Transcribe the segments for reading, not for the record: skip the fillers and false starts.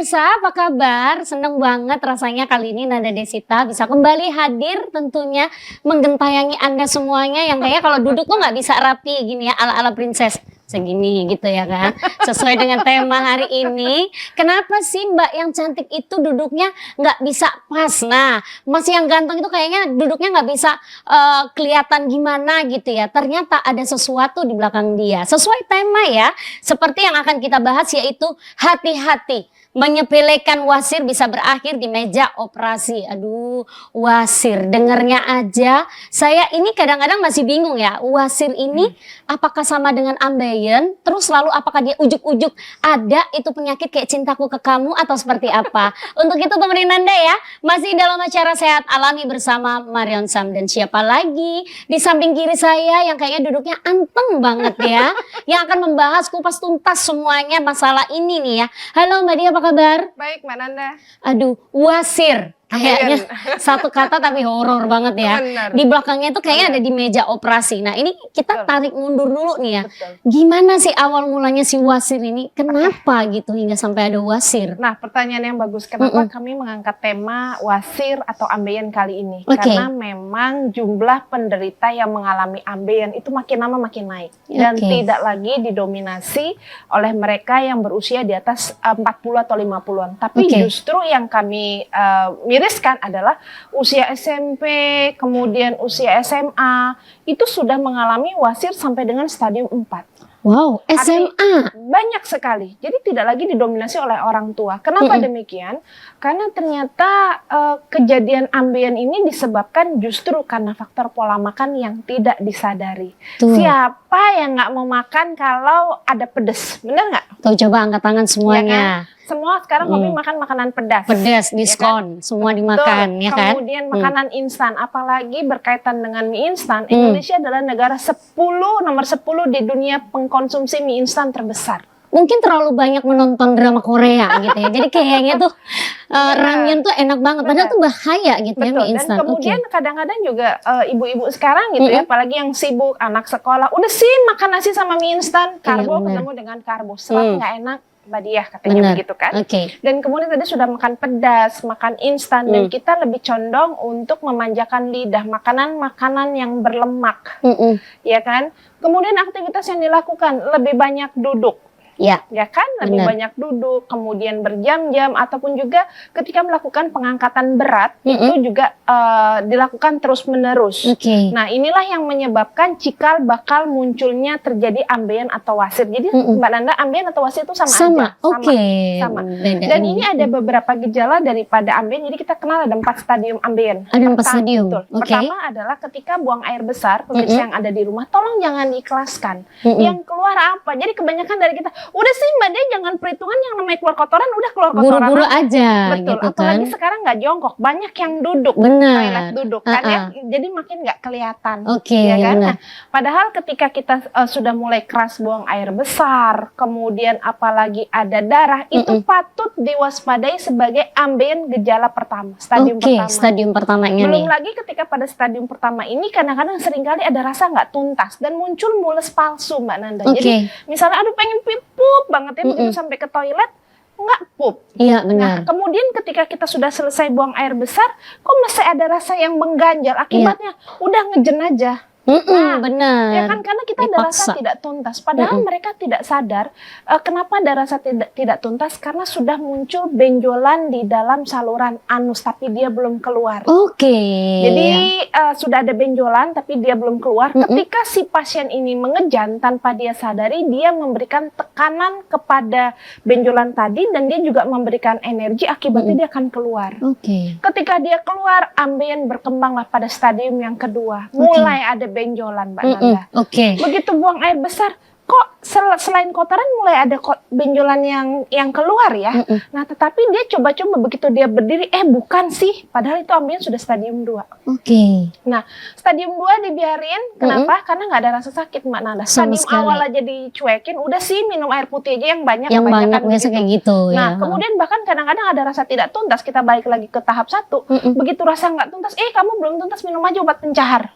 pemirsa, apa kabar? Seneng banget rasanya kali ini Nanda Desita bisa kembali hadir tentunya menggentayangi Anda semuanya yang kayaknya kalau duduk tuh nggak bisa rapi gini ya ala-ala princess segini gitu ya kan. Sesuai dengan tema hari ini. Kenapa sih Mbak yang cantik itu duduknya nggak bisa pas? Nah, Mas yang ganteng itu kayaknya duduknya nggak bisa kelihatan gimana gitu ya. Ternyata ada sesuatu di belakang dia. Sesuai tema ya. Seperti yang akan kita bahas yaitu hati-hati. Menyepelekan wasir bisa berakhir di meja operasi. Aduh, wasir dengernya aja. Saya ini kadang-kadang masih bingung ya. Wasir ini apakah sama dengan ambeien? Terus lalu apakah dia ujuk-ujuk ada itu penyakit kayak cintaku ke kamu atau seperti apa? Untuk itu temenin Anda ya. Masih dalam acara Sehat Alami bersama Marion Sam dan siapa lagi? Di samping kiri saya yang kayaknya duduknya anteng banget ya. Yang akan membahas kupas tuntas semuanya masalah ini nih ya. Halo Mbak Dia, apa kabar? Baik, Mbak Nanda. Aduh, wasir. Kayaknya satu kata tapi horor banget ya. Benar. Di belakangnya tuh kayaknya ada di meja operasi. Nah ini kita tarik mundur dulu nih ya. Betul. Gimana sih awal mulanya si wasir ini? Kenapa gitu hingga sampai ada wasir? Nah, pertanyaan yang bagus. Kenapa kami mengangkat tema wasir atau ambeien kali ini? Oke. Karena memang jumlah penderita yang mengalami ambeien itu makin lama makin naik. Dan Oke. tidak lagi didominasi oleh mereka yang berusia di atas 40 atau 50-an. Tapi Oke. justru yang kami miriskan adalah usia SMP, kemudian usia SMA, itu sudah mengalami wasir sampai dengan stadium 4. Wow, SMA. Banyak sekali. Jadi tidak lagi didominasi oleh orang tua. Kenapa demikian? Karena ternyata kejadian ambeien ini disebabkan justru karena faktor pola makan yang tidak disadari. Tuh. Siapa yang nggak mau makan kalau ada pedes? Bener nggak? Tuh coba angkat tangan semuanya. Semua sekarang hobi makan makanan pedas. Pedas, diskon, semua dimakan Betul. ya kan? Kemudian makanan instan, apalagi berkaitan dengan mie instan. Indonesia adalah negara nomor 10 di dunia pengkonsumsi mie instan terbesar. Mungkin terlalu banyak menonton drama Korea gitu ya. Jadi kayaknya tuh ramen tuh enak banget. Padahal tuh bahaya gitu ya mie Betul. Dan instan. kemudian Oke. kadang-kadang juga ibu-ibu sekarang gitu ya, apalagi yang sibuk, anak sekolah, udah sih makan nasi sama mie instan, karbo benar. ketemu dengan karbo, sebab nggak enak. Mbak Diah katanya Benar. begitu kan. Oke. Dan kemudian tadi sudah makan pedas, makan instan, dan kita lebih condong untuk memanjakan lidah, makanan-makanan yang berlemak, ya kan. Kemudian aktivitas yang dilakukan lebih banyak duduk. Ya. Ya kan, lebih Benar. banyak duduk, kemudian berjam-jam, ataupun juga ketika melakukan pengangkatan berat, itu juga dilakukan terus-menerus. Oke. Nah, inilah yang menyebabkan cikal bakal munculnya terjadi ambeien atau wasir. Jadi Mbak Nanda, ambeien atau wasir itu sama aja. Oke. Sama. Beda. Dan ini ada beberapa gejala daripada ambeien, jadi kita kenal ada 4 stadium ambeien. Ada 4 stadium, Betul. oke. Pertama adalah ketika buang air besar, pemirsa yang ada di rumah, tolong jangan diikhlaskan. Yang keluar apa? Jadi kebanyakan dari kita, udah sih Mbak Dia jangan perhitungan yang namanya keluar kotoran, udah keluar kotoran. Buru-buru aja Betul, gitu kan. apalagi sekarang nggak jongkok, banyak yang duduk, Benar. toilet duduk kan ya, jadi makin nggak kelihatan. Oke, ya kan? benar. Nah, padahal ketika kita sudah mulai keras buang air besar, kemudian apalagi ada darah, itu patut diwaspadai sebagai ambeien gejala pertama, stadium Oke, pertama. stadium pertamanya Belum nih. lagi ketika pada stadium pertama ini kadang-kadang seringkali ada rasa nggak tuntas dan muncul mules palsu Mbak Nanda. Oke. Jadi misalnya aduh pengen pup banget ya, begitu sampai ke toilet nggak pup. Iya, Nah, benar. kemudian ketika kita sudah selesai buang air besar, kok masih ada rasa yang mengganjal? Akibatnya udah ngejen aja. Benar. Ya kan, karena kita ada rasa Dipaksa. tidak tuntas. Padahal mereka tidak sadar kenapa ada rasa tidak tuntas, karena sudah muncul benjolan di dalam saluran anus tapi dia belum keluar. Oke. Jadi sudah ada benjolan tapi dia belum keluar. Ketika si pasien ini mengejan tanpa dia sadari, dia memberikan tekanan kepada benjolan tadi dan dia juga memberikan energi, akibatnya dia akan keluar. Oke. Ketika dia keluar, ambeien berkembanglah pada stadium yang kedua. Mulai ada benjolan Mbak Nanda. Oke. Begitu buang air besar, kok selain kotoran mulai ada benjolan yang keluar ya. Nah, tetapi dia coba-coba begitu dia berdiri, bukan sih. Padahal itu ambeien sudah stadium 2. Oke. Nah, stadium 2 dibiarin, kenapa? Karena nggak ada rasa sakit Mbak Nanda. Sama Stadium sekali. awal aja dicuekin, udah sih minum air putih aja yang banyak. Yang banyak kebanyakan biasa begitu. kayak gitu ya. Nah, kemudian bahkan kadang-kadang ada rasa tidak tuntas, kita balik lagi ke tahap 1. Begitu rasa nggak tuntas, kamu belum tuntas, minum aja obat pencahar.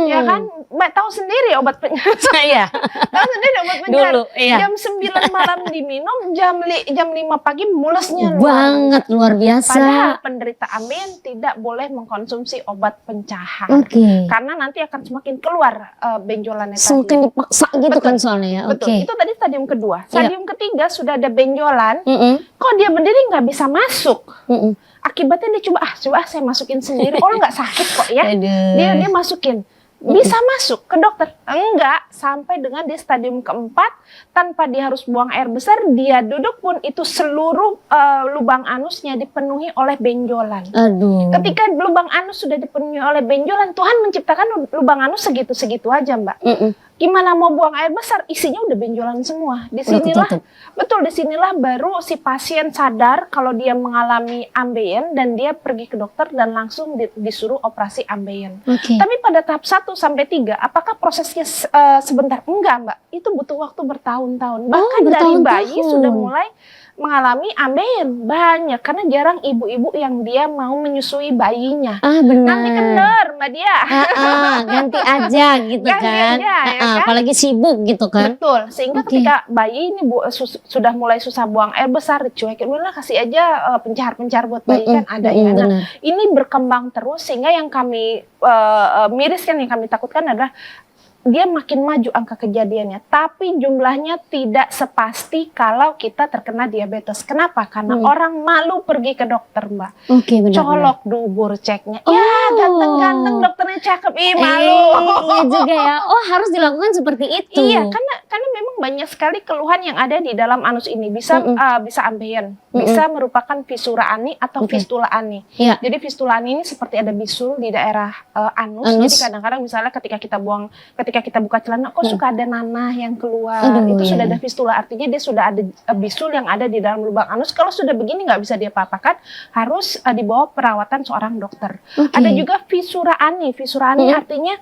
Ya kan, Mbak tahu sendiri obat pencahar. Iya. Tahu sendiri obat pencahar wajar. Dulu, iya. Jam 9 malam diminum, jam 5 pagi mulusnya Banget, luar biasa. Padahal penderita ambeien tidak boleh mengkonsumsi obat pencahar. Oke. Karena nanti akan semakin keluar benjolannya Semakin tadi. dipaksa gitu Betul. kan soalnya ya. Betul, Oke. itu tadi stadium kedua. Iya. Stadium ketiga sudah ada benjolan, Mm-mm. kok dia berdiri nggak bisa masuk. Mm-mm. Akibatnya dia coba saya masukin sendiri. Oh nggak sakit kok ya. Aduh. Dia masukin. Bisa masuk ke dokter? Enggak, sampai dengan di stadium keempat tanpa dia harus buang air besar, dia duduk pun itu seluruh lubang anusnya dipenuhi oleh benjolan. Aduh. Ketika lubang anus sudah dipenuhi oleh benjolan, Tuhan menciptakan lubang anus segitu-segitu aja, Mbak. Mm-mm. Gimana mau buang air besar, isinya udah benjolan semua. Disinilah, betul, disinilah baru si pasien sadar kalau dia mengalami ambeien dan dia pergi ke dokter dan langsung disuruh operasi ambeien. Oke. Tapi pada tahap 1 sampai 3, apakah prosesnya sebentar? Enggak, Mbak. Itu butuh waktu bertahun-tahun. Bahkan dari bayi sudah mulai mengalami ambeien banyak karena jarang ibu-ibu yang dia mau menyusui bayinya. Ah, benar. Nanti kendor, Mbak Dia. Ganti aja gitu Ganti kan. aja, ya kan? Apalagi sibuk gitu kan. Betul, sehingga ketika bayi ini sudah mulai susah buang air besar, dicuekin, udah kasih aja pencahar-pencahar buat bayi kan ada ya. Nah, ini berkembang terus sehingga yang kami miriskan, yang kami takutkan adalah dia makin maju angka kejadiannya, tapi jumlahnya tidak sepasti kalau kita terkena diabetes. Kenapa? Karena orang malu pergi ke dokter, Mbak. Oke, benar. Colok dubur ceknya. Ya, ganteng-ganteng dokternya cakep. Ih, malu. Iya juga ya. Oh, harus dilakukan seperti itu. Iya, karena memang banyak sekali keluhan yang ada di dalam anus ini. Bisa bisa ambeien, bisa merupakan fisura ani atau fistula ani. Iya. Jadi fistula ani ini seperti ada bisul di daerah anus. Jadi kadang-kadang misalnya ketika kita buka celana, kok suka ada nanah yang keluar. Itu sudah ada fistula, artinya dia sudah ada bisul yang ada di dalam lubang anus. Kalau sudah begini nggak bisa diapa-apakan, harus dibawa perawatan seorang dokter. Ada juga fisura ani. Fisura ani artinya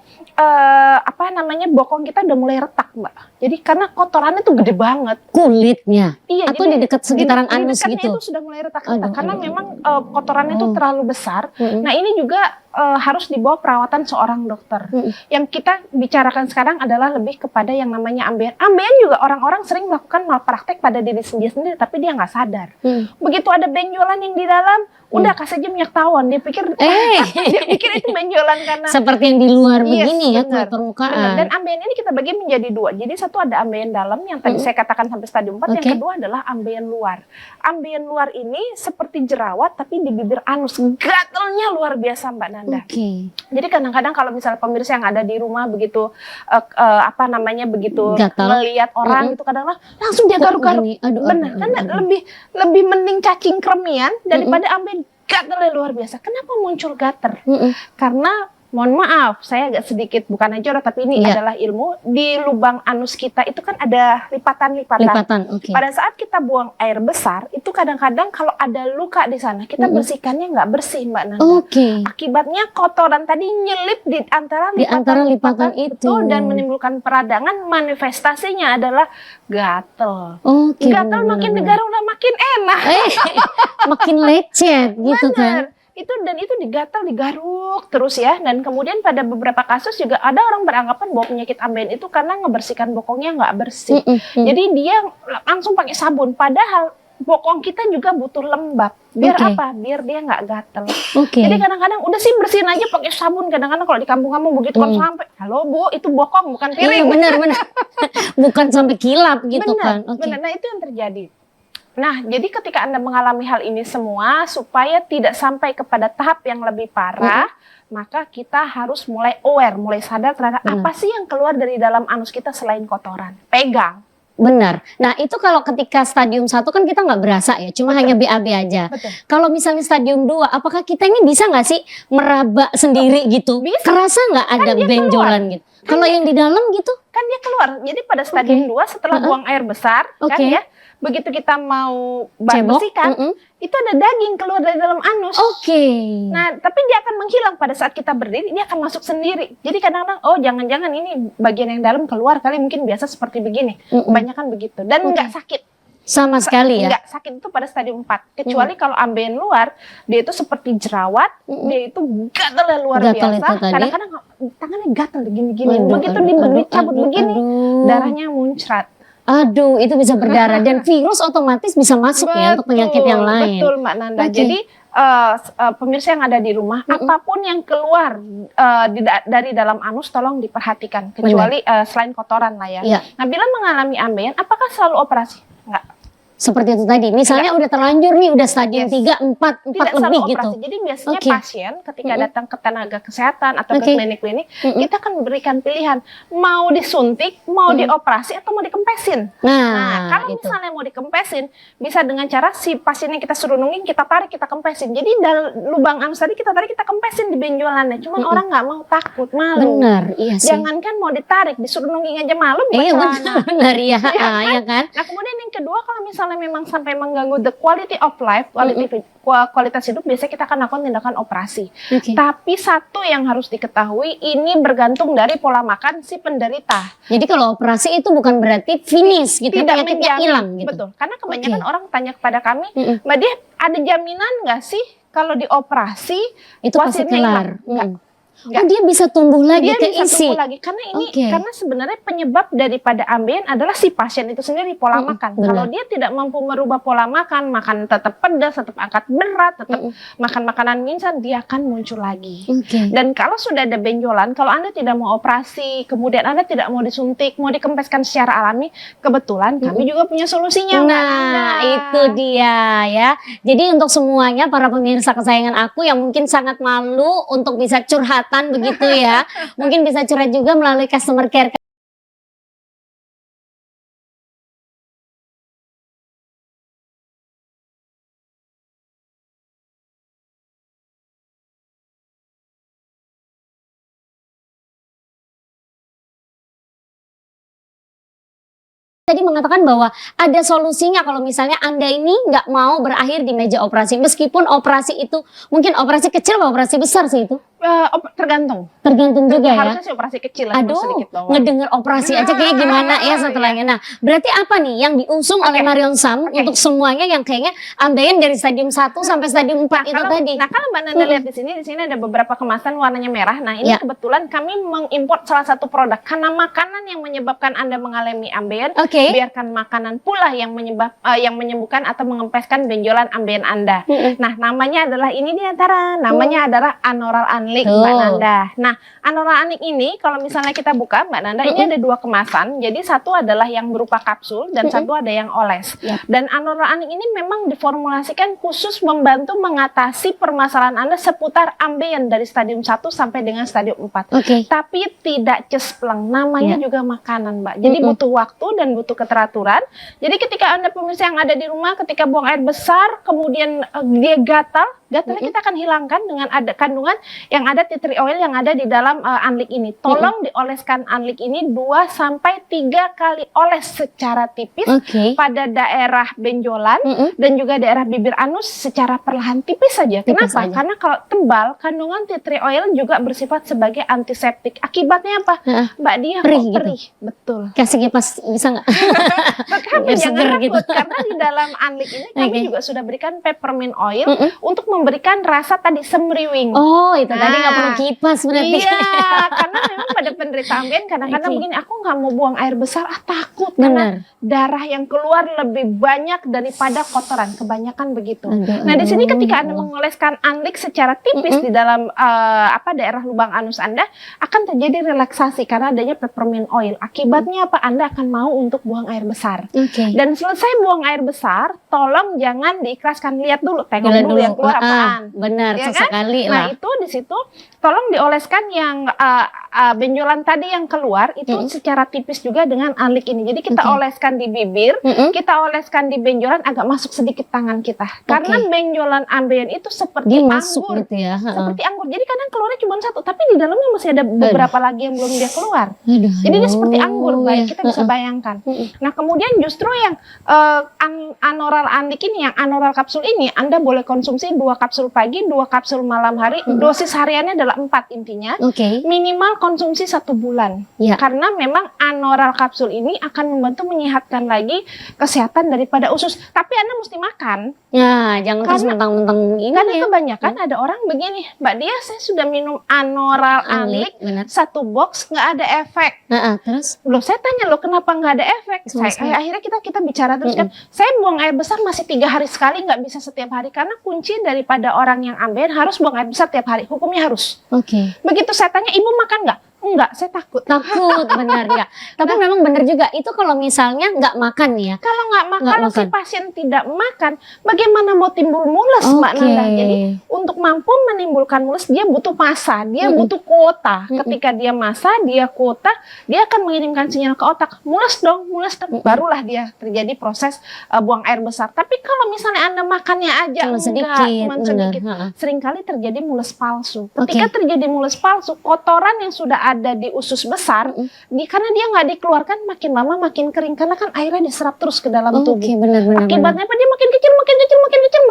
bokong kita udah mulai retak, Mbak. Jadi karena kotorannya tuh gede banget. Kulitnya? Iya, atau di dekat sekitaran anus di gitu? itu sudah mulai retak-retak karena memang kotorannya itu terlalu besar. Nah, ini juga harus dibawa perawatan seorang dokter. Yang kita bicarakan sekarang adalah lebih kepada yang namanya ambeien. Ambeien juga orang-orang sering melakukan malpraktek pada diri sendiri, tapi dia nggak sadar. Begitu ada benjolan yang di dalam, udah kasih aja minyak tawon. Dia pikir itu benjolan karena seperti yang di luar begini ya, kulit permukaan. Dan ambeien ini kita bagi menjadi dua. Jadi satu ada ambeien dalam yang tadi saya katakan sampai stadium 4, yang kedua adalah ambeien luar. Ambeien luar ini seperti jerawat tapi di bibir anus. Gatelnya luar biasa, Mbak Nanda. Jadi kadang-kadang kalau misalnya pemirsa yang ada di rumah begitu melihat orang itu kadang-kadang langsung dia garuk-garuk. Benar, karena lebih mending cacing kremian daripada ambeien. Gatelnya luar biasa. Kenapa muncul gater? Karena mohon maaf, saya agak sedikit bukan aja tapi ini adalah ilmu. Di lubang anus kita itu kan ada lipatan-lipatan. Pada saat kita buang air besar, itu kadang-kadang kalau ada luka di sana, kita bersihkannya nggak bersih, Mbak Nanda. Akibatnya kotoran tadi nyelip di antara lipatan itu dan menimbulkan peradangan. Manifestasinya adalah gatel. Gatel makin digaruk makin enak. Makin lecet gitu kan. Itu digatal, digaruk terus ya. Dan kemudian pada beberapa kasus juga ada orang beranggapan bahwa penyakit ambeien itu karena ngebersihkan bokongnya nggak bersih. Jadi dia langsung pakai sabun. Padahal bokong kita juga butuh lembab. Biar apa? Biar dia nggak gatel. Jadi kadang-kadang udah sih bersihin aja pakai sabun. Kadang-kadang kalau di kampung-kampung begitu kan sampai, halo Bu, itu bokong bukan piring. Benar. Bukan sampai kilap gitu kan. Benar. Nah, itu yang terjadi. Nah, jadi ketika Anda mengalami hal ini semua, supaya tidak sampai kepada tahap yang lebih parah, maka kita harus mulai aware, mulai sadar terhadap apa sih yang keluar dari dalam anus kita selain kotoran. Pegang. Benar. Nah, itu kalau ketika stadium 1 kan kita nggak berasa ya, cuma hanya BAB aja. Kalau misalnya stadium 2, apakah kita ini bisa nggak sih meraba sendiri gitu? Bisa. Kerasa nggak ada benjolan gitu? Kalau yang di dalam gitu? Kan dia keluar. Jadi pada stadium 2 setelah buang air besar, kan ya, begitu kita mau bersihkan, itu ada daging keluar dari dalam anus. Nah, tapi dia akan menghilang pada saat kita berdiri, dia akan masuk sendiri. Jadi kadang-kadang, oh jangan-jangan ini bagian yang dalam keluar kali, mungkin biasa seperti begini. Kebanyakan begitu. Dan nggak sakit. Sama sekali ya? Nggak sakit itu pada stadium 4. Kecuali kalau ambeien luar, dia itu seperti jerawat, dia itu gatalnya luar biasa. Kadang-kadang tangannya gatal gini-gini. Begitu dicabut begini, darahnya muncrat. Aduh, itu bisa berdarah dan virus otomatis bisa masuk ya untuk penyakit yang lain. Betul Mbak Nanda. Oke. Jadi pemirsa yang ada di rumah, apapun yang keluar dari dalam anus tolong diperhatikan, kecuali selain kotoran lah ya. Iya. Nah, bila mengalami ambeien, apakah selalu operasi? Enggak. Seperti itu tadi, misalnya udah terlanjur nih, udah stadium 3, 4 Tidak lebih selalu gitu. operasi. Jadi biasanya Oke. pasien ketika datang ke tenaga kesehatan atau Oke. ke klinik-klinik, kita akan berikan pilihan mau disuntik, mau dioperasi atau mau dikempesin. Nah, kalau itu. misalnya mau dikempesin, bisa dengan cara si pasien yang kita suruh nungguin, kita tarik, kita kempesin. Jadi lubang anus tadi kita tarik, kita kempesin di benjolannya. Cuman orang nggak mau, takut, malu. Bener, iya sih. Jangankan mau ditarik, disuruh nungging aja malu buka Iya celana. benar, iya, ya kan? Nah, kemudian yang kedua, kalau misalnya memang sampai mengganggu the quality of life, kualitas hidup, biasanya kita akan lakukan tindakan operasi. Oke. Tapi satu yang harus diketahui, ini bergantung dari pola makan si penderita. Jadi kalau operasi itu bukan berarti finish gitu, Tidak penyakitnya menjamin. hilang gitu. Betul, karena kebanyakan Oke. orang tanya kepada kami, Mbak Dia, ada jaminan nggak sih kalau dioperasi Itu pasti hasilnya kelar. hilang? Nggak. Oh, dia bisa tumbuh lagi, Dia bisa keisi. tumbuh lagi karena ini Oke. karena sebenarnya penyebab daripada ambeien adalah si pasien itu sendiri, pola makan. benar. Kalau dia tidak mampu merubah pola makan, makan tetap pedas, tetap angkat berat, tetap makan makanan instan, dia akan muncul lagi. Oke. Dan kalau sudah ada benjolan, kalau Anda tidak mau operasi, kemudian Anda tidak mau disuntik, mau dikempeskan secara alami, kebetulan kami juga punya solusinya. Mbak Nah, Nanda. itu dia ya. Jadi untuk semuanya para pemirsa kesayangan aku yang mungkin sangat malu untuk bisa curhatan begitu ya. Mungkin bisa curhat juga melalui customer care. Tadi mengatakan bahwa ada solusinya kalau misalnya Anda ini nggak mau berakhir di meja operasi. Meskipun operasi itu mungkin operasi kecil atau operasi besar sih itu. Tergantung. Tergantung juga ya. Harusnya sih operasi kecil lah, cuma Aduh, sedikit doang. ngedenger operasi aja kayak gimana ya setelahnya. Nah, berarti apa nih yang diusung oleh Marion Sam untuk semuanya yang kayaknya ambeien dari stadium 1 sampai stadium 4 itu tadi? Nah, kalau Mbak Nanda lihat di sini ada beberapa kemasan warnanya merah. Nah, ini Ya. kebetulan kami mengimport salah satu produk karena makanan yang menyebabkan Anda mengalami ambeien. Oke. Biarkan makanan pula yang menyembuhkan atau mengempeskan benjolan ambeien Anda. Nah, namanya adalah ini dia Tara. Namanya adalah Anoral Anlik, Tuh. Mbak Nanda. Nah, Anoral Anlik ini kalau misalnya kita buka, Mbak Nanda, ini ada dua kemasan. Jadi satu adalah yang berupa kapsul dan satu ada yang oles. Ya. Dan Anoral Anlik ini memang diformulasikan khusus membantu mengatasi permasalahan Anda seputar ambeien dari stadium 1 sampai dengan stadium 4. Oke. Tapi tidak cespleng, namanya Ya. juga makanan, Mbak. Jadi butuh waktu dan butuh keteraturan. Jadi ketika Anda pemirsa yang ada di rumah, ketika buang air besar, kemudian dia gatalnya kita akan hilangkan dengan ada kandungan yang ada tea tree oil yang ada di dalam anlik ini. Tolong dioleskan anlik ini 2 sampai 3 kali oles secara tipis Oke. pada daerah benjolan dan juga daerah bibir anus secara perlahan tipis saja. Tipis Kenapa? saja. Karena kalau tebal, kandungan tea tree oil juga bersifat sebagai antiseptik. Akibatnya apa? Mbak Dia Perih kok gitu. perih. Betul. Kasih kipas bisa nggak? Maka Biar jangan seger takut gitu. karena di dalam anlik ini kami Oke. juga sudah berikan peppermint oil untuk memberikan rasa tadi semriwing. Oh, itu tadi nggak Nah, perlu kipas berarti. Iya, karena memang pada penderita ambeien kadang-kadang Oke. begini, aku nggak mau buang air besar, takut karena Benar. darah yang keluar lebih banyak daripada kotoran, kebanyakan begitu. Aduh, Nah, di sini aduh. ketika Anda mengoleskan anlik secara tipis di dalam daerah lubang anus Anda, akan terjadi relaksasi karena adanya peppermint oil. Akibatnya apa? Anda akan mau untuk buang air besar. Oke. Dan selesai buang air besar, tolong jangan diikhlaskan, lihat dulu, tengok Gila dulu yang keluar apaan. Benar, Ya kan? sesekali Nah, lah. itu di situ tolong dioleskan yang benjolan tadi yang keluar itu secara tipis juga dengan anlik ini. Jadi kita Oke. oleskan di bibir, kita oleskan di benjolan, agak masuk sedikit tangan kita. Karena benjolan ambeien itu seperti Dia masuk anggur. gitu ya. Seperti anggur. Jadi kadang keluarnya cuma satu, tapi di dalamnya masih ada beberapa lagi yang belum dia keluar. Aduh, Jadi dia seperti anggur, baik ya. kita bisa bayangkan. Nah, kemudian justru yang anoral anlik ini, yang anoral kapsul ini, Anda boleh konsumsi 2 kapsul pagi, 2 kapsul malam hari. Dosis hariannya adalah 4 intinya. Oke. Minimal konsumsi 1 bulan. Ya. Karena memang anoral kapsul ini akan membantu menyehatkan lagi kesehatan daripada usus. Tapi Anda mesti makan. Ya, jangan terus Karena- mentang-mentang ini Karena ya. kebanyakan ada orang begini, Mbak Dia saya sudah minum anoral Anlik, anlik benar. 1 box nggak ada efek. Terus? Loh saya tanya loh kenapa nggak ada efek? Sama sekali. Akhirnya kita bicara terus kan. Saya buang air besar masih 3 hari sekali, nggak bisa setiap hari karena kunci daripada orang yang ambeien harus buang air besar tiap hari. Hukumnya harus. Oke. Begitu saya tanya, ibu makan nggak? Enggak, saya takut. Takut, benar ya. Tapi memang benar juga. Itu kalau misalnya nggak makan nih ya. Kalau nggak makan, Nggak kalau si makan. pasien tidak makan, bagaimana mau timbul mules, Mbak Oke. Nanda? Jadi untuk mampu menimbulkan mules, dia butuh masa, dia butuh kuota. Ketika dia masa, dia kuota, dia akan mengirimkan sinyal ke otak, mules dong, barulah dia terjadi proses buang air besar. Tapi kalau misalnya Anda makannya aja Cuma enggak, sedikit, cuma benar. sedikit, seringkali terjadi mules palsu. Ketika terjadi mules palsu, kotoran yang sudah ada di usus besar, karena dia nggak dikeluarkan, makin lama makin kering karena kan airnya diserap terus ke dalam tubuh. Oke, benar-benar. Akibatnya apa? Dia makin kecil,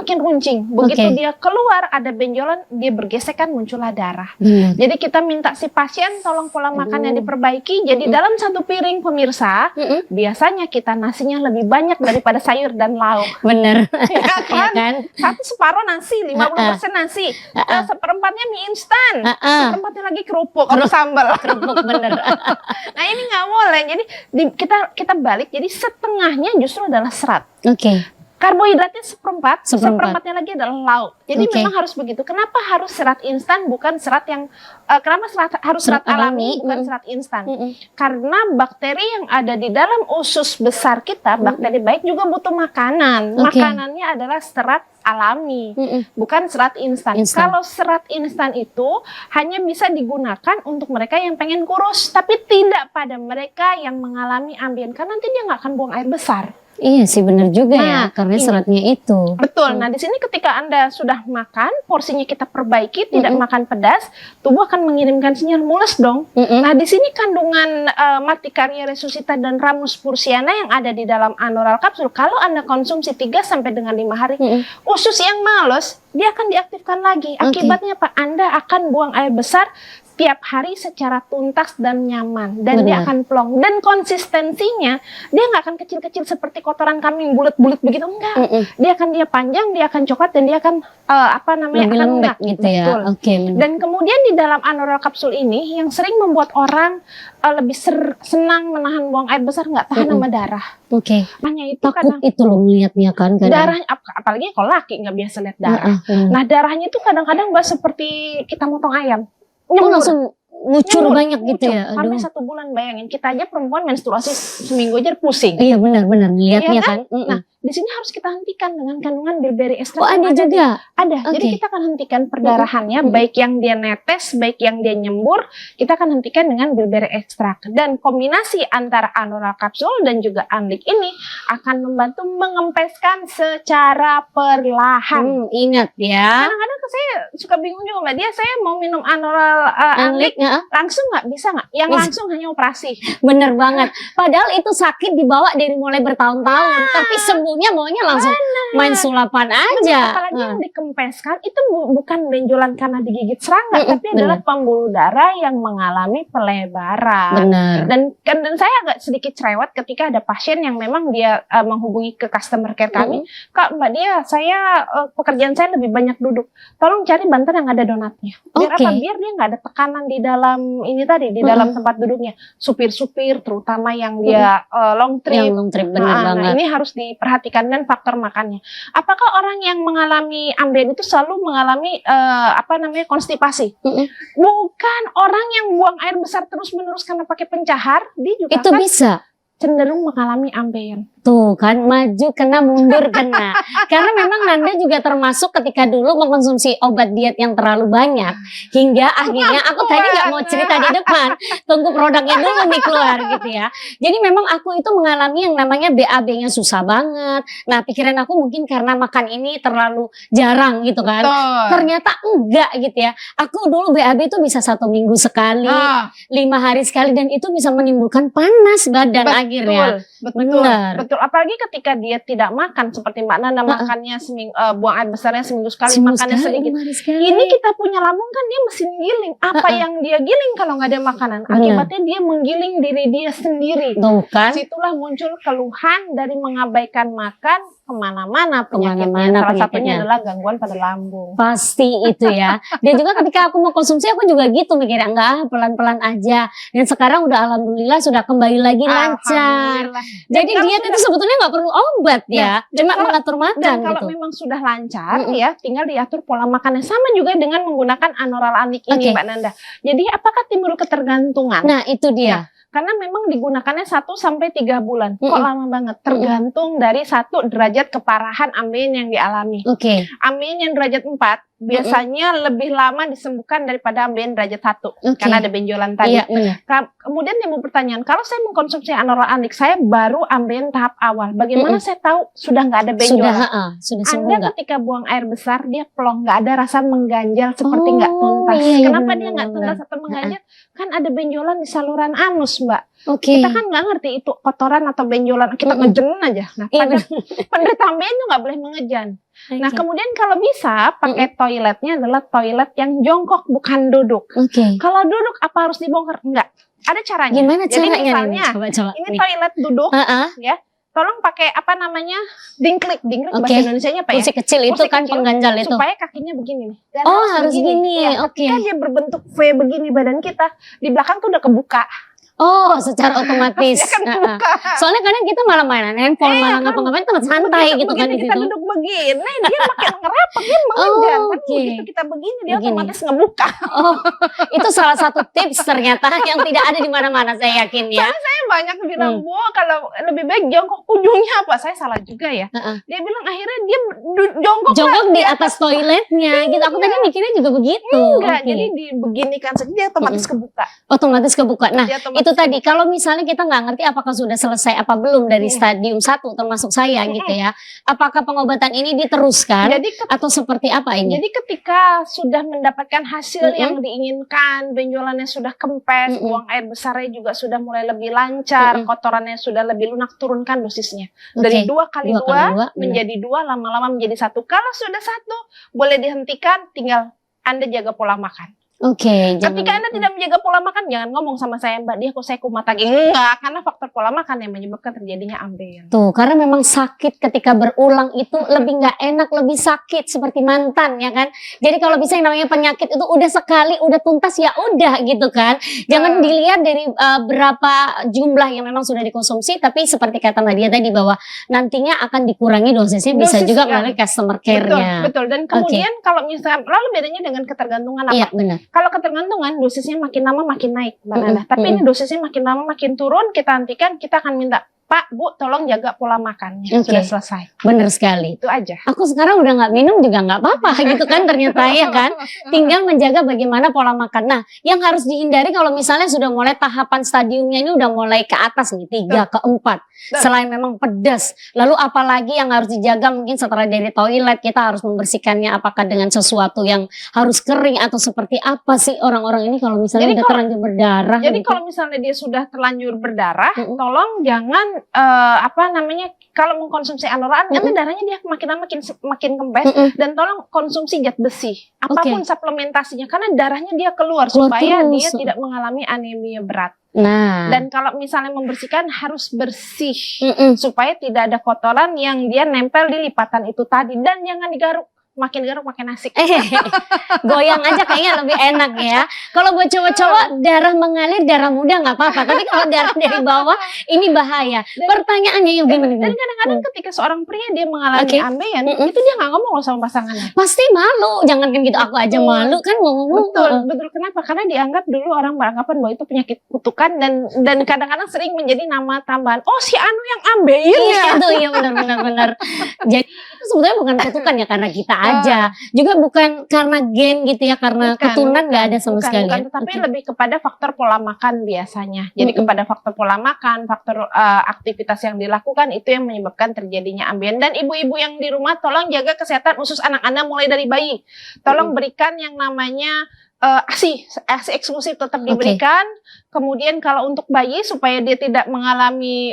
makin runcing. Begitu dia keluar, ada benjolan, dia bergesekan, muncullah darah. Benar. Jadi kita minta si pasien tolong pola makannya diperbaiki. Jadi dalam 1 piring pemirsa, biasanya kita nasinya lebih banyak daripada sayur dan lauk. Benar. Ya Ya kan? kan? Satu separuh nasi, 50% nasi. Seperempatnya mie instan. Seperempatnya lagi kerupuk atau sambal. Kerupuk, benar. Nah ini nggak boleh. Jadi kita balik. Jadi setengahnya justru adalah serat. Oke. Karbohidratnya seperempat, Seperempat. seperempatnya lagi adalah lauk. Jadi Oke. memang harus begitu. Kenapa harus serat instan bukan serat yang kenapa harus serat alami bukan serat instan? Karena bakteri yang ada di dalam usus besar kita, bakteri baik juga butuh makanan. Oke. Makanannya adalah serat alami, bukan serat instan. Kalau serat instan itu hanya bisa digunakan untuk mereka yang pengen kurus, tapi tidak pada mereka yang mengalami ambien. Karena nanti dia nggak akan buang air besar. Iya sih, benar juga ya, karena ini. seratnya itu. Betul. Nah, di sini ketika Anda sudah makan, porsinya kita perbaiki, tidak makan pedas, tubuh akan mengirimkan sinyal mules dong. Nah, di sini kandungan Matricaria resuscita dan Ramus pursiana yang ada di dalam anoral kapsul, kalau Anda konsumsi 3 sampai dengan 5 hari, usus yang males, dia akan diaktifkan lagi. Akibatnya apa? Anda akan buang air besar tiap hari secara tuntas dan nyaman, dan dia akan plong, dan konsistensinya dia nggak akan kecil-kecil seperti kotoran kambing bulat-bulat begitu, enggak. Dia panjang, dia akan coklat, dan dia akan Lebih akan lembek lunak. gitu ya. Betul. Oke. Dan kemudian di dalam anoral kapsul ini yang sering membuat orang lebih senang menahan buang air besar, nggak tahan sama darah. Oke. Hanya itu Takut kadang itu loh melihatnya kan kadang. darahnya, apalagi kalau laki nggak biasa lihat darah. Nah darahnya itu kadang-kadang seperti kita motong ayam. Oh, langsung ngucur Nyembur, banyak gitu ya. Sampai 1 bulan, bayangin kita aja perempuan menstruasi seminggu aja pusing. Iya, benar-benar ngelihatnya Iya kan. Nah, di sini harus kita hentikan dengan kandungan bilberry extract. Oh, ada juga. Ada. Jadi Oke. kita akan hentikan perdarahannya, baik yang dia netes, baik yang dia nyembur, kita akan hentikan dengan bilberry extract. Dan kombinasi antara anoral kapsul dan juga anlik ini akan membantu mengempeskan secara perlahan. Ingat ya. Kadang-kadang saya suka bingung juga, Mbak Dia, saya mau minum anoral anlik, langsung nggak bisa nggak? Yang langsung hanya operasi. Bener banget. Padahal itu sakit dibawa dari mulai bertahun-tahun, tapi sembuhnya maunya langsung main sulapan aja. Apalagi yang dikempeskan itu bukan benjolan karena digigit serangga, tapi adalah pembuluh darah yang mengalami pelebaran. Benar. Dan saya agak sedikit cerewet ketika ada pasien yang memang dia menghubungi ke customer care kami, Kak, Mbak Dia, saya pekerjaan saya lebih banyak duduk. Tolong cari bantal yang ada donatnya. Biar apa? Biar dia nggak ada tekanan di dalam ini tadi, di dalam tempat duduknya. Supir-supir, terutama yang dia long trip. Yang long trip, benar banget. Nah, ini harus diperhatikan, dan faktor makannya. Apakah orang yang mengalami ambien itu selalu mengalami konstipasi? Bukan. Orang yang buang air besar terus-menerus karena pakai pencahar, dia juga Itu akan bisa. cenderung mengalami ambien. Tuh kan, maju kena, mundur kena. Karena memang Nanda juga termasuk ketika dulu mengkonsumsi obat diet yang terlalu banyak. Hingga akhirnya aku tadi nggak mau cerita di depan. Tunggu produknya dulu nih keluar gitu ya. Jadi memang aku itu mengalami yang namanya BAB-nya susah banget. Nah pikiran aku mungkin karena makan ini terlalu jarang gitu kan. Ternyata enggak gitu ya. Aku dulu BAB itu bisa 1 minggu sekali, 5 hari sekali. Dan itu bisa menimbulkan panas badan akhirnya. Betul. Benar. Betul. Betul, apalagi ketika dia tidak makan seperti Mbak Nanda makannya buang air besarnya seminggu sekali, makannya sedikit. Ini kita punya lambung kan dia mesin giling. Apa yang dia giling kalau nggak ada makanan? Akibatnya dia menggiling diri dia sendiri. Tuh kan? Situlah muncul keluhan dari mengabaikan makan kemana-mana penyakitnya. Salah satunya adalah gangguan pada lambung. Pasti itu ya. Dan juga ketika aku mau konsumsi aku juga gitu mikirnya, enggak, pelan-pelan aja. Dan sekarang udah alhamdulillah sudah kembali lagi lancar. Jadi diet itu sebetulnya nggak perlu obat ya, cuma mengatur makan. Dan kalau memang sudah lancar ya, tinggal diatur pola makannya. Sama juga dengan menggunakan anoralanik ini Mbak Nanda. Jadi apakah timbul ketergantungan? Nah itu dia. Karena memang digunakannya 1 sampai 3 bulan. Kok lama banget? Tergantung dari 1 derajat keparahan ambeien yang dialami. Ambeien yang derajat 4 biasanya lebih lama disembuhkan daripada ambeien derajat 1 karena ada benjolan tadi. Kemudian timbul pertanyaan, kalau saya mengkonsumsi anoralanik, saya baru ambeien tahap awal. Bagaimana saya tahu sudah nggak ada benjolan? Sudah sembuh Anda ketika buang air besar dia plong, nggak ada rasa mengganjal seperti nggak tuntas. Kenapa dia nggak tuntas atau mengganjal? Kan ada benjolan di saluran anus, Mbak. Kita kan nggak ngerti itu kotoran atau benjolan, kita ngejen aja. Nah, pada penderita ambeien itu nggak boleh mengejan. Nah, kemudian kalau bisa pakai toiletnya adalah toilet yang jongkok bukan duduk. Kalau duduk apa harus dibongkar? Enggak. Ada caranya. Gimana Jadi caranya? misalnya ini toilet duduk ya. Tolong pakai apa namanya? Dingklik bahasa Indonesianya apa ya? Kursi kecil itu kan pengganjal itu. Supaya kakinya begini nih. Dan harus gini. Ya, ketika dia berbentuk V begini badan kita, di belakang tuh udah kebuka. Secara otomatis. Soalnya kadang kita malah mainan handphone, malah ngapa-ngapain tempat santai gitu kan di situ. Kita duduk begini, dia makin ngerapak, dia mengejar. Tapi begitu kita begini, dia otomatis ngebuka. Itu salah satu tips ternyata yang tidak ada di mana-mana, saya yakin ya. Soalnya saya banyak bilang, Bu, kalau lebih baik jongkok, ujungnya apa? Saya salah juga ya. Dia bilang akhirnya dia jongkok di atas toiletnya. Gitu. Aku tadi mikirnya juga begitu. Enggak, jadi dibeginikan saja dia otomatis kebuka. Otomatis kebuka. Nah, itu tadi kalau misalnya kita nggak ngerti apakah sudah selesai apa belum dari stadium 1 termasuk saya gitu ya, apakah pengobatan ini diteruskan atau seperti apa ini? Jadi ketika sudah mendapatkan hasil yang diinginkan, benjolannya sudah kempes, buang air besarnya juga sudah mulai lebih lancar, kotorannya sudah lebih lunak, turunkan dosisnya dari 2 kali 2 menjadi 2, lama-lama menjadi 1. Kalau sudah 1 boleh dihentikan, tinggal Anda jaga pola makan. Ketika Anda tidak menjaga pola makan, jangan ngomong sama saya, Mbak, dia kok saya kumat lagi. Enggak, karena faktor pola makan yang menyebabkan terjadinya ambeien. Tuh, karena memang sakit ketika berulang itu lebih nggak enak, lebih sakit seperti mantan ya kan. Jadi kalau bisa yang namanya penyakit itu udah sekali, udah tuntas ya udah gitu kan. Jangan dilihat dari berapa jumlah yang memang sudah dikonsumsi, tapi seperti kata Nadia tadi bahwa nantinya akan dikurangi dosisnya, bisa juga melalui customer care-nya. Betul. Dan kemudian kalau misalnya, lalu bedanya dengan ketergantungan apa? Iya, benar. Kalau ketergantungan dosisnya makin lama makin naik, Mbak Nanda. Tapi ini dosisnya makin lama makin turun, kita hentikan, kita akan minta, Pak, Bu, tolong jaga pola makannya. Sudah selesai. Benar sekali. Itu aja. Aku sekarang udah nggak minum juga nggak apa-apa gitu kan ternyata ya kan. Tinggal menjaga bagaimana pola makan. Nah, yang harus dihindari kalau misalnya sudah mulai tahapan stadiumnya ini udah mulai ke atas nih, 3 ke 4. Selain memang pedas. Lalu apalagi yang harus dijaga mungkin setelah dari toilet kita harus membersihkannya apakah dengan sesuatu yang harus kering atau seperti apa sih orang-orang ini kalau misalnya udah terlanjur berdarah. Jadi gitu. kalau misalnya dia sudah terlanjur berdarah, tolong jangan kalau mengkonsumsi anorak, nanti darahnya dia makin lama makin kempes, dan tolong konsumsi zat besi, apapun suplementasinya, karena darahnya dia keluar supaya dia tidak mengalami anemia berat. Dan kalau misalnya membersihkan harus bersih supaya tidak ada kotoran yang dia nempel di lipatan itu tadi, dan jangan digaruk. Makin garuk makin asik. Goyang aja kayaknya lebih enak ya. Kalau buat cowok-cowok darah mengalir, darah muda nggak apa-apa. Tapi kalau darah dari bawah ini bahaya. Pertanyaannya yang gimana? Dan kadang-kadang ketika seorang pria dia mengalami ambeien, itu dia nggak ngomong sama pasangannya. Pasti malu. Jangan kan gitu, aku aja malu kan ngomong. Betul. Kenapa? Karena dianggap dulu orang beranggapan bahwa itu penyakit kutukan dan kadang-kadang sering menjadi nama tambahan. Oh, si Anu yang ambeien ya. Iya benar. Jadi itu sebetulnya bukan kutukan ya karena kita aja. Juga bukan karena gen gitu ya, karena keturunan nggak ada sama sekali. Tetapi lebih kepada faktor pola makan biasanya. Jadi kepada faktor pola makan, faktor aktivitas yang dilakukan itu yang menyebabkan terjadinya ambeien. Dan ibu-ibu yang di rumah tolong jaga kesehatan usus anak Anda mulai dari bayi. Tolong berikan yang namanya ASI eksklusif tetap diberikan. Kemudian kalau untuk bayi supaya dia tidak mengalami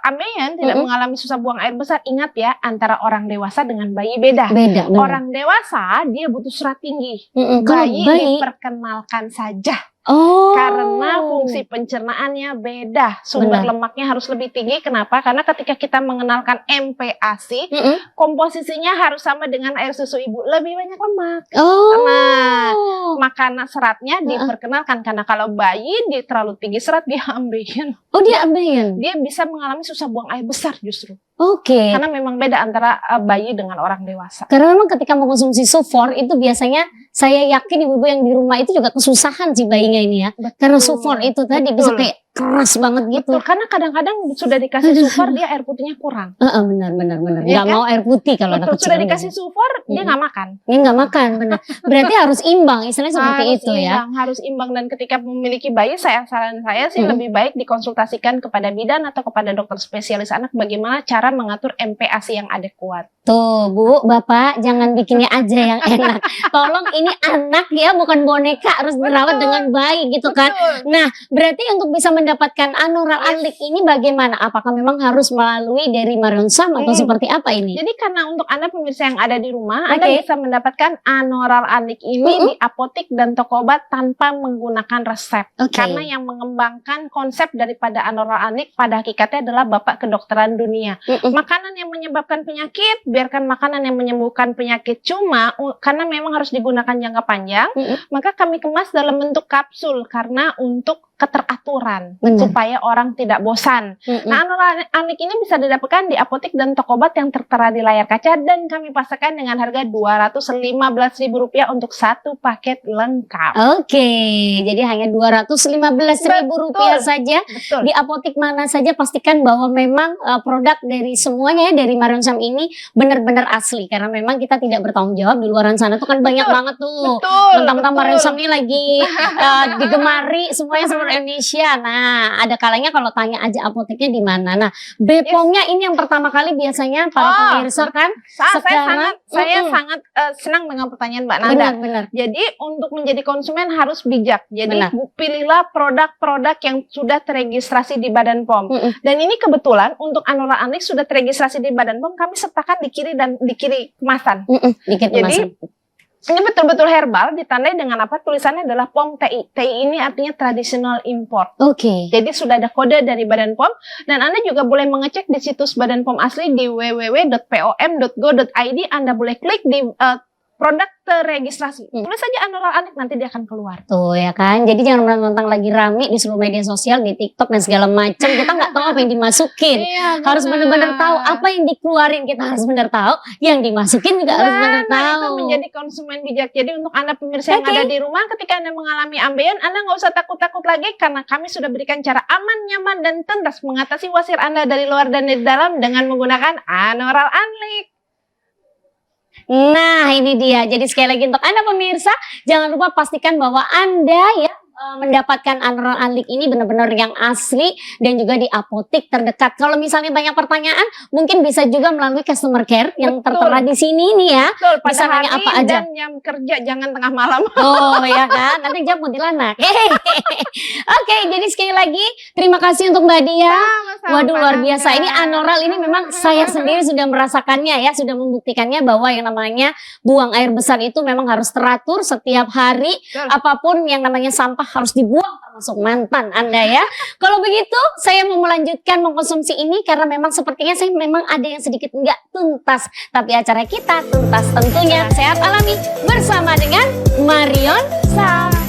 ambeien, tidak mengalami susah buang air besar, ingat ya, antara orang dewasa dengan bayi beda. Beda. Orang dewasa dia butuh serat tinggi. Kalau Bayi diperkenalkan saja. Karena fungsi pencernaannya beda, sumber lemaknya harus lebih tinggi. Kenapa? Karena ketika kita mengenalkan MPASI, komposisinya harus sama dengan air susu ibu, lebih banyak lemak. Nah, makanan seratnya diperkenalkan, karena kalau bayi dia terlalu tinggi serat, dia ambeien. Dia ambeien. Dia bisa mengalami susah buang air besar justru. Karena memang beda antara bayi dengan orang dewasa. Karena memang ketika mengkonsumsi Sufor itu biasanya saya yakin ibu-ibu yang di rumah itu juga kesusahan si bayinya ini ya. Karena Sufor itu tadi bisa kayak keras banget gitu. Karena kadang-kadang sudah dikasih Sufor dia air putihnya kurang. Benar. Nggak mau air putih kalau anak kecil. Sudah dikasih Sufor dia nggak makan. Dia nggak makan, benar. Berarti harus imbang, istilahnya seperti itu ya. Harus imbang, dan ketika memiliki bayi, saran saya sih lebih baik dikonsultasikan kepada bidan atau kepada dokter spesialis anak bagaimana cara mengatur MPASI yang adekuat. Tuh Bu, Bapak jangan bikinnya aja yang enak. Tolong ini anak ya, bukan boneka, harus dirawat dengan baik gitu kan. Nah, berarti untuk bisa mendapatkan Anoral Anlik ini bagaimana? Apakah memang harus melalui dari Marion Sam atau seperti apa ini? Jadi karena untuk Anda pemirsa yang ada di rumah, Anda bisa mendapatkan Anoral Anlik ini di apotik dan toko obat tanpa menggunakan resep. Karena yang mengembangkan konsep daripada Anoral Anlik pada hakikatnya adalah Bapak Kedokteran Dunia. Makanan yang menyebabkan penyakit, biarkan makanan yang menyembuhkan penyakit. Cuma karena memang harus digunakan jangka panjang, maka kami kemas dalam bentuk kapsul karena untuk keteraturan supaya orang tidak bosan. Nah, Anoral Anlik ini bisa didapatkan di apotik dan toko obat yang tertera di layar kaca, dan kami pasarkan dengan harga Rp215.000 untuk satu paket lengkap. Jadi hanya Rp215.000 saja. Di apotik mana saja pastikan bahwa memang produk dari semuanya ya, dari Marion Sam ini benar-benar asli, karena memang kita tidak bertanggung jawab. Di luar sana tuh kan banyak banget tuh mentang-mentang Marion Sam ini lagi digemari semuanya seluruh Indonesia. Nah, ada kalanya kalau tanya aja apoteknya di mana. Nah, BPOM-nya ini yang pertama kali biasanya para pemirsa kan. Saya sangat senang dengan pertanyaan Mbak Nanda. Benar. Jadi untuk menjadi konsumen harus bijak. Jadi pilihlah produk-produk yang sudah teregistrasi di Badan POM. Dan ini kebetulan untuk Anoral Anlik sudah teregistrasi di Badan POM, kami sertakan di kiri dan di kiri kemasan. Jadi ini betul-betul herbal, ditandai dengan apa? Tulisannya adalah POM TI. TI ini artinya traditional import. Jadi sudah ada kode dari Badan POM, dan Anda juga boleh mengecek di situs Badan POM asli di www.pom.go.id. Anda boleh klik di produk teregistrasi. Tulis saja Anoral Anlik, nanti dia akan keluar. Tuh ya kan. Jadi jangan mentang-mentang lagi rame di seluruh media sosial, di TikTok dan segala macam, kita nggak tahu apa yang dimasukin. Harus benar-benar tahu apa yang dikeluarin, kita harus benar tahu. Yang dimasukin juga harus benar tahu. Itu menjadi konsumen bijak. Jadi untuk Anda pemirsa yang ada di rumah, ketika Anda mengalami ambeien, Anda nggak usah takut-takut lagi, karena kami sudah berikan cara aman, nyaman, dan tentas mengatasi wasir Anda dari luar dan dari dalam dengan menggunakan Anoral Anlik. Nah, ini dia. Jadi sekali lagi untuk Anda pemirsa, jangan lupa pastikan bahwa Anda ya mendapatkan Anoral Anlik ini benar-benar yang asli, dan juga di apotik terdekat. Kalau misalnya banyak pertanyaan, mungkin bisa juga melalui customer care yang tertera di sini nih ya. Bisa nanya apa aja. Dan jam kerja, jangan tengah malam. Ya kan, nanti jam kuntilanak. Jadi sekali lagi terima kasih untuk Mbak Dia. Waduh, luar biasa. Ini Anoral ini memang saya sendiri sudah merasakannya ya, sudah membuktikannya bahwa yang namanya buang air besar itu memang harus teratur setiap hari. Apapun yang namanya sampah harus dibuang, termasuk mantan Anda ya. Kalau begitu, saya mau melanjutkan mengkonsumsi ini karena memang sepertinya saya memang ada yang sedikit nggak tuntas. Tapi acara kita tuntas tentunya. Sehat alami bersama dengan Marion Sam.